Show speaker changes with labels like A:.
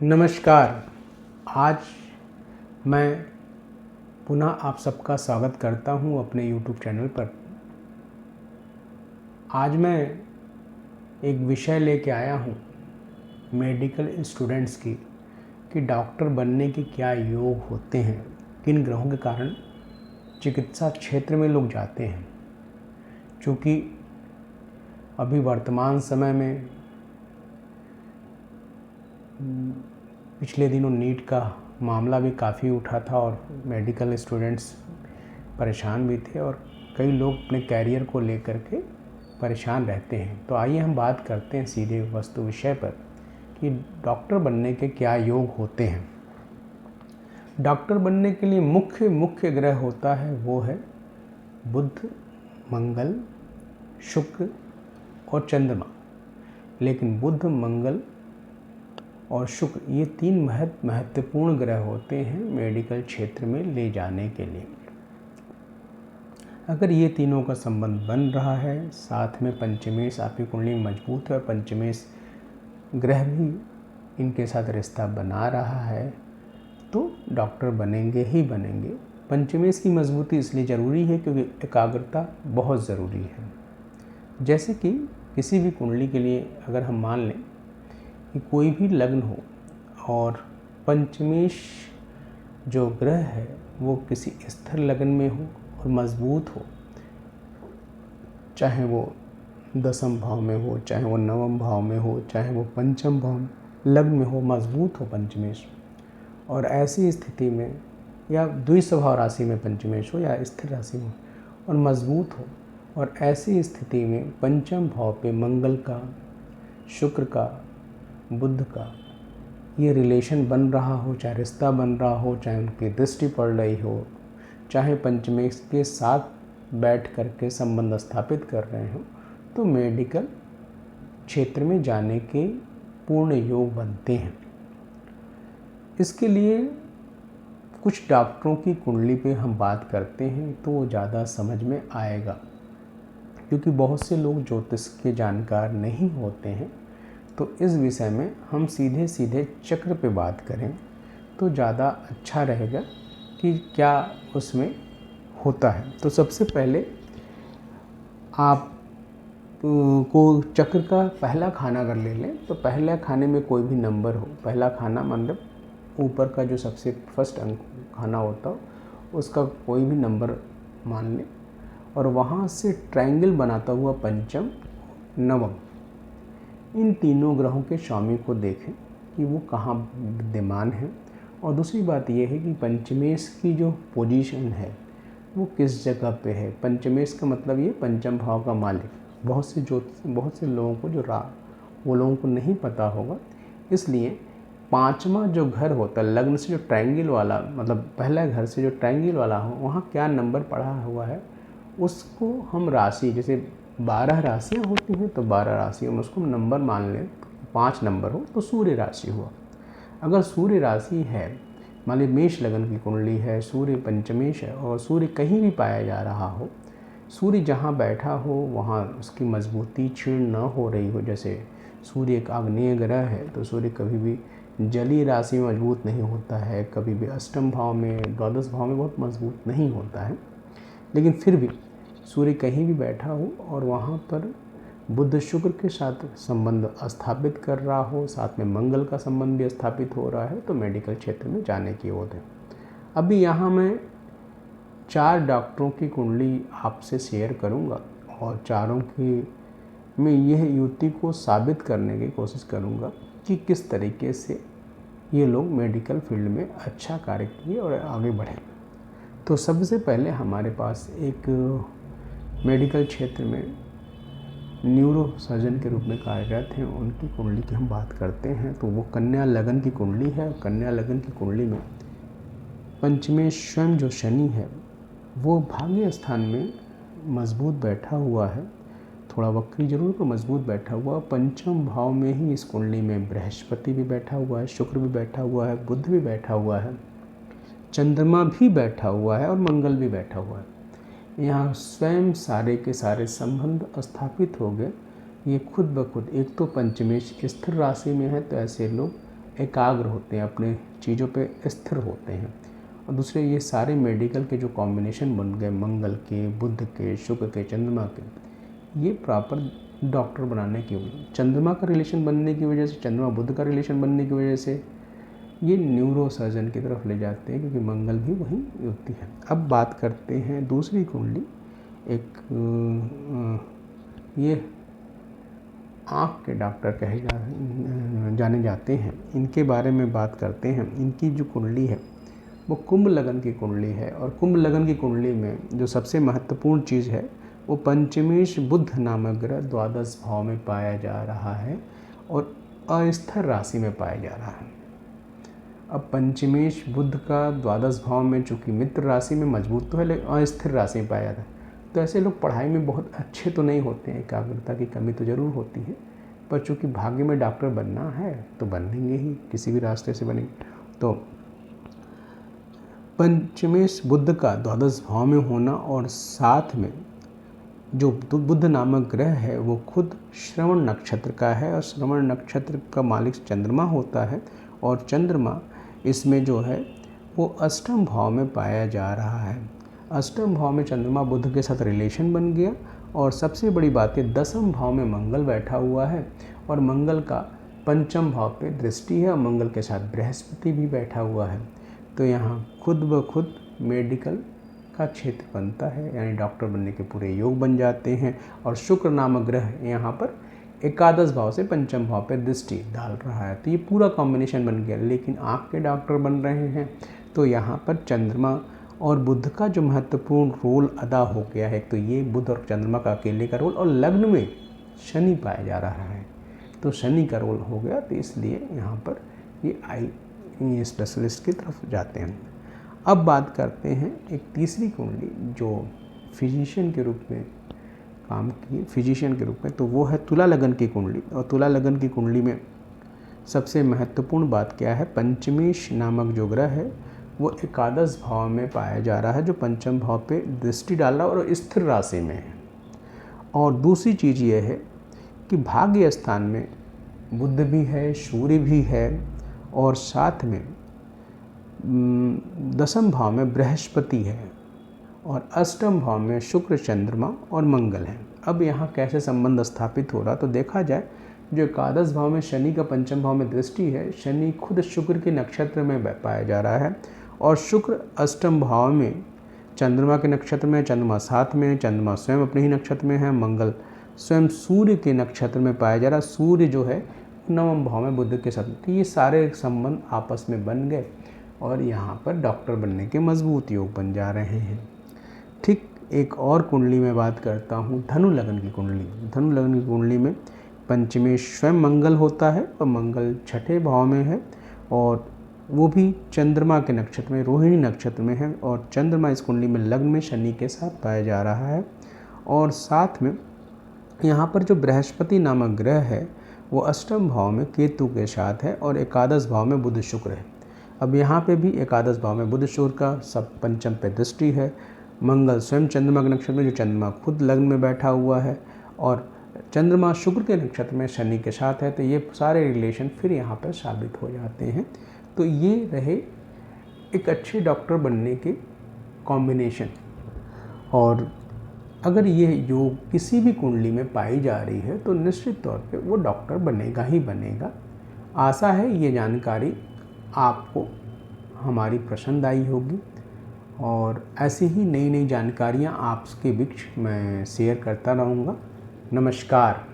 A: नमस्कार। आज मैं पुनः आप सबका स्वागत करता हूं अपने YouTube चैनल पर। आज मैं एक विषय लेके आया हूं मेडिकल स्टूडेंट्स की कि डॉक्टर बनने के क्या योग होते हैं, किन ग्रहों के कारण चिकित्सा क्षेत्र में लोग जाते हैं। क्योंकि अभी वर्तमान समय में पिछले दिनों नीट का मामला भी काफ़ी उठा था और मेडिकल स्टूडेंट्स परेशान भी थे और कई लोग अपने कैरियर को लेकर के परेशान रहते हैं। तो आइए हम बात करते हैं सीधे वस्तु विषय पर कि डॉक्टर बनने के क्या योग होते हैं। डॉक्टर बनने के लिए मुख्य ग्रह होता है वो है बुध, मंगल, शुक्र और चंद्रमा। लेकिन बुध, मंगल और शुक्र ये तीन महत्वपूर्ण ग्रह होते हैं मेडिकल क्षेत्र में ले जाने के लिए। अगर ये तीनों का संबंध बन रहा है, साथ में पंचमेश आपकी कुंडली में मजबूत है और पंचमेश ग्रह भी इनके साथ रिश्ता बना रहा है, तो डॉक्टर बनेंगे ही बनेंगे। पंचमेश की मजबूती इसलिए ज़रूरी है क्योंकि एकाग्रता बहुत ज़रूरी है। जैसे कि किसी भी कुंडली के लिए अगर हम मान लें कि कोई भी लग्न हो और पंचमेश जो ग्रह है वो किसी स्थिर लग्न में हो और मजबूत हो, चाहे वो 10वें भाव में हो, चाहे वो 9वें भाव में हो, चाहे वो 5वें भाव लग्न में हो, मजबूत हो पंचमेश, और ऐसी स्थिति में या द्विस्वभाव राशि में पंचमेश हो या स्थिर राशि में और मजबूत हो, और ऐसी स्थिति में पंचम भाव पे मंगल का, शुक्र का, बुध का ये रिलेशन बन रहा हो, चाहे रिश्ता बन रहा हो, चाहे उनकी दृष्टि पड़ रही हो, चाहे पंचमेश के साथ बैठ करके संबंध स्थापित कर रहे हो, तो मेडिकल क्षेत्र में जाने के पूर्ण योग बनते हैं। इसके लिए कुछ डॉक्टरों की कुंडली पे हम बात करते हैं तो वो ज़्यादा समझ में आएगा, क्योंकि बहुत से लोग ज्योतिष के जानकार नहीं होते हैं। तो इस विषय में हम सीधे चक्र पे बात करें तो ज़्यादा अच्छा रहेगा कि क्या उसमें होता है। तो सबसे पहले आप को चक्र का पहला खाना अगर ले लें तो पहले खाने में कोई भी नंबर हो, पहला खाना मतलब ऊपर का जो सबसे फर्स्ट अंक खाना होता हो उसका कोई भी नंबर मान लें, और वहाँ से ट्रायंगल बनाता हुआ पंचम, नवम, इन तीनों ग्रहों के स्वामी को देखें कि वो कहाँ विद्यमान है। और दूसरी बात ये है कि पंचमेश की जो पोजीशन है वो किस जगह पे है। पंचमेश का मतलब ये पंचम भाव का मालिक। बहुत से लोगों को वो लोगों को नहीं पता होगा, इसलिए पांचवा जो घर होता है लग्न से जो ट्रायंगल वाला, मतलब पहला घर से जो ट्रायंगल वाला हो, वहाँ क्या नंबर पड़ा हुआ है उसको हम राशि, जैसे 12 राशियाँ होती हैं तो 12 राशियों में उसको नंबर मान लें। 5 नंबर हो तो सूर्य राशि हुआ। अगर सूर्य राशि है, मान लीजिए मेष लगन की कुंडली है, सूर्य पंचमेश है और सूर्य कहीं भी पाया जा रहा हो, सूर्य जहाँ बैठा हो वहाँ उसकी मजबूती क्षीण न हो रही हो। जैसे सूर्य एक आग्नेय ग्रह है तो सूर्य कभी भी जलीय राशि में मजबूत नहीं होता है, कभी भी अष्टम भाव में, द्वादश भाव में बहुत मजबूत नहीं होता है। लेकिन फिर भी सूर्य कहीं भी बैठा हो और वहाँ पर बुध शुक्र के साथ संबंध स्थापित कर रहा हो, साथ में मंगल का संबंध भी स्थापित हो रहा है, तो मेडिकल क्षेत्र में जाने की ओर है। अभी यहाँ मैं 4 डॉक्टरों की कुंडली आपसे शेयर करूँगा और चारों की मैं यह युक्ति को साबित करने की कोशिश करूँगा कि किस तरीके से ये लोग मेडिकल फील्ड में अच्छा कार्य किए और आगे बढ़े। तो सबसे पहले हमारे पास एक मेडिकल क्षेत्र में न्यूरो सर्जन के रूप में कार्यरत हैं, उनकी कुंडली की हम बात करते हैं। तो वो कन्या लगन की कुंडली है। कन्या लगन की कुंडली में पंचमेश स्वयं जो शनि है वो भाग्य स्थान में मजबूत बैठा हुआ है, थोड़ा वक्री जरूर पर मजबूत बैठा हुआ। पंचम भाव में ही इस कुंडली में बृहस्पति भी बैठा हुआ है, शुक्र भी बैठा हुआ है, बुध भी बैठा हुआ है, चंद्रमा भी बैठा हुआ है और मंगल भी बैठा हुआ है। यहाँ स्वयं सारे के सारे संबंध स्थापित हो गए। ये खुद ब खुद, एक तो पंचमेश स्थिर राशि में है तो ऐसे लोग एकाग्र होते हैं, अपने चीज़ों पे स्थिर होते हैं। और दूसरे ये सारे मेडिकल के जो कॉम्बिनेशन बन गए, मंगल के, बुध के, शुक्र के, चंद्रमा के, ये प्रॉपर डॉक्टर बनाने की वजह, चंद्रमा का रिलेशन बनने की वजह से, चंद्रमा बुध का रिलेशन बनने की वजह से ये न्यूरो सर्जन की तरफ ले जाते हैं, क्योंकि मंगल भी वहीं होती है। अब बात करते हैं दूसरी कुंडली, एक ये आँख के डॉक्टर जाने जाते हैं, इनके बारे में बात करते हैं। इनकी जो कुंडली है वो कुंभ लगन की कुंडली है, और कुंभ लगन की कुंडली में जो सबसे महत्वपूर्ण चीज़ है वो पंचमेश बुध नामक ग्रह द्वादश भाव में पाया जा रहा है और अस्थिर राशि में पाया जा रहा है। अब पंचमेश बुध का द्वादश भाव में, चूँकि मित्र राशि में मजबूत तो है लेकिन अस्थिर राशि में पाया जाता है, तो ऐसे लोग पढ़ाई में बहुत अच्छे तो नहीं होते हैं, एकाग्रता की कमी तो ज़रूर होती है, पर चूँकि भाग्य में डॉक्टर बनना है तो बनेंगे ही, किसी भी रास्ते से बनेंगे। तो पंचमेश बुध का द्वादश भाव में होना और साथ में जो बुध नामक ग्रह है वो खुद श्रवण नक्षत्र का है, और श्रवण नक्षत्र का मालिक चंद्रमा होता है, और चंद्रमा इसमें जो है वो अष्टम भाव में पाया जा रहा है। अष्टम भाव में चंद्रमा बुध के साथ रिलेशन बन गया, और सबसे बड़ी बात है दसम भाव में मंगल बैठा हुआ है, और मंगल का पंचम भाव पे दृष्टि है, और मंगल के साथ बृहस्पति भी बैठा हुआ है। तो यहाँ खुद ब खुद मेडिकल का क्षेत्र बनता है, यानी डॉक्टर बनने के पूरे योग बन जाते हैं। और शुक्र नामक ग्रह यहाँ पर एकादश भाव से पंचम भाव पर दृष्टि डाल रहा है, तो ये पूरा कॉम्बिनेशन बन गया। लेकिन आँख के डॉक्टर बन रहे हैं तो यहाँ पर चंद्रमा और बुध का जो महत्वपूर्ण रोल अदा हो गया है, तो ये बुध और चंद्रमा का अकेले का रोल, और लग्न में शनि पाया जा रहा है तो शनि का रोल हो गया, तो इसलिए यहाँ पर ये आई स्पेशलिस्ट की तरफ जाते हैं। अब बात करते हैं एक तीसरी कुंडली जो फिजिशियन के रूप में काम की, फिजिशियन के रूप में, तो वो है तुला लगन की कुंडली। और तुला लगन की कुंडली में सबसे महत्वपूर्ण बात क्या है, पंचमेश नामक जो ग्रह है वो एकादश भाव में पाया जा रहा है, जो पंचम भाव पे दृष्टि डाल रहा है और स्थिर राशि में है। और दूसरी चीज़ ये है कि भाग्य स्थान में बुध भी है, सूर्य भी है, और साथ में दसम भाव में बृहस्पति है, और अष्टम भाव में शुक्र, चंद्रमा और मंगल है। अब यहाँ कैसे संबंध स्थापित हो रहा, तो देखा जाए जो एकादश भाव में शनि का पंचम भाव में दृष्टि है, शनि खुद शुक्र के नक्षत्र में पाया जा रहा है, और शुक्र अष्टम भाव में चंद्रमा के नक्षत्र में, चंद्रमा साथ में, चंद्रमा स्वयं अपने ही नक्षत्र में है, मंगल स्वयं सूर्य के नक्षत्र में पाया जा रहा है, सूर्य जो है नवम भाव में बुध के साथ। तो ये सारे संबंध आपस में बन गए और यहाँ पर डॉक्टर बनने के मजबूत योग बन जा रहे हैं। ठीक एक और कुंडली में बात करता हूँ, धनु लगन की कुंडली। धनु लगन की कुंडली में पंचमेश स्वयं मंगल होता है, और मंगल छठे भाव में है, और वो भी चंद्रमा के नक्षत्र में, रोहिणी नक्षत्र में है, और चंद्रमा इस कुंडली में लग्न में शनि के साथ पाया जा रहा है। और साथ में यहाँ पर जो बृहस्पति नामक ग्रह है वो अष्टम भाव में केतु के साथ है, और एकादश भाव में बुध शुक्र है। अब यहाँ पे भी एकादश भाव में बुध शुक्र का सब पंचम पे दृष्टि है, मंगल स्वयं चंद्रमा के नक्षत्र में, जो चंद्रमा खुद लग्न में बैठा हुआ है, और चंद्रमा शुक्र के नक्षत्र में शनि के साथ है। तो ये सारे रिलेशन फिर यहाँ पर साबित हो जाते हैं। तो ये रहे एक अच्छे डॉक्टर बनने के कॉम्बिनेशन। और अगर ये योग किसी भी कुंडली में पाई जा रही है तो निश्चित तौर पे वो डॉक्टर बनेगा ही बनेगा। आशा है ये जानकारी आपको हमारी पसंद आई होगी, और ऐसी ही नई नई जानकारियाँ आपके बीच मैं शेयर करता रहूँगा। नमस्कार।